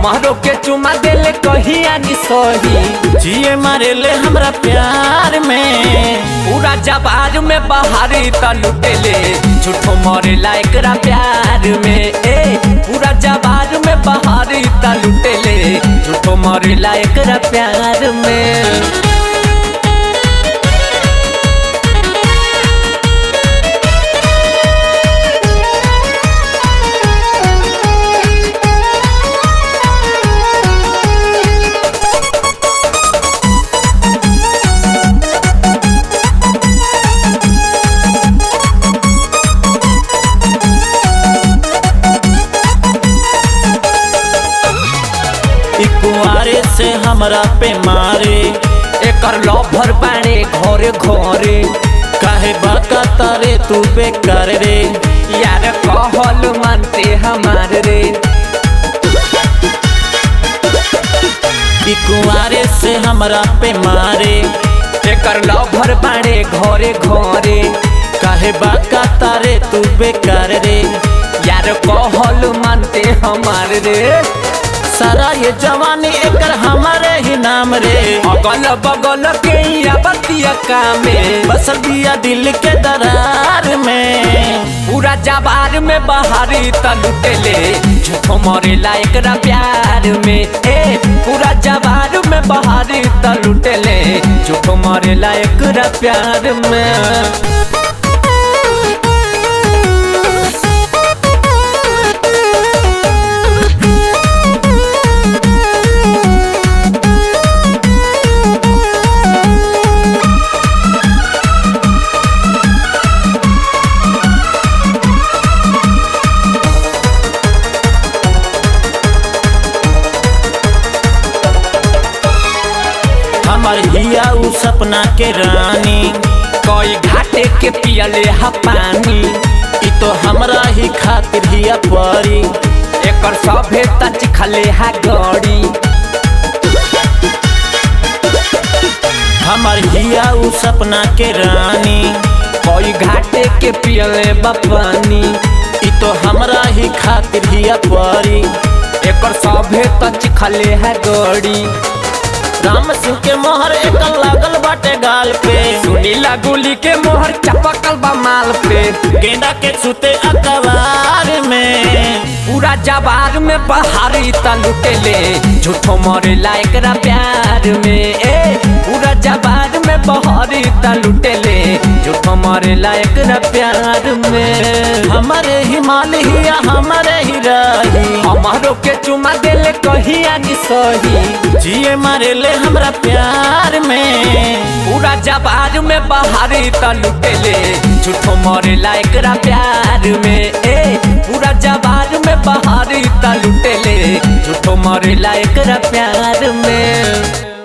हमारो के चुमा देले कहिया नि सही जिए मारे ले हमरा प्यार में। पूरा जबार में बहारी त लुटेले झूठो मरे एकरा प्यार में। पूरा जबार में बहारी त लुटेले झूठो मरे एकरा प्यार में। कुआरे से हमरा पे मारे एकर लभर बाड़े घरे घरे काहे बाका तारे तू बेकार रे यार कहल मानते हमार रे। कुआरे से हमरा पे मारे एकर लभर बाड़े घरे घरे काहे बाका तारे तू बेकार रे यार कहल मानते हमार रे। सारा ये जवानी एकर हमारे ही नाम रे। अगल बगल के बतिया कामे बसल दिया दिल के दरार में। पूरा जबार में बहारी त लुटेले झूठो मरे एकरा प्यार में। पूरा जबार में बहारी त लुटेले झूठो मरे एकरा प्यार में। हमार हिया उ सपना के रानी कोई घाटे के पियले हा पानी इ तो हमरा ही खातिर हिया परी एकर सभे तच खले हा गड़ी। हमार हिया उ सपना के रानी कोई घाटे के पियले पानी इ तो हमरा ही खातिर हिया परी एकर सभे तच खले हा गड़ी। राम सिंह के मोहर एक लागल बाटे गाल पे सुनीला गुली के मोहर चपकल बा माल पे गेंदा के सुते अखबार में। पूरा जबार में बहारी त लुटेले झूठो मरे एकरा प्यार में। पूरा जबार में बहारी त लुटेले झूठो मरे एकरा प्यार में। हमारे ही माल हिया हमारे ही रही हमारो के चुमा देले कहिया नि सही जिए मारे ले हमरा प्यार में। पूरा जबार में बहारी त लुटेले झूठो मरे एकरा प्यार में। पूरा जबार में बहारी त लुटेले झूठो मरे एकरा प्यार में।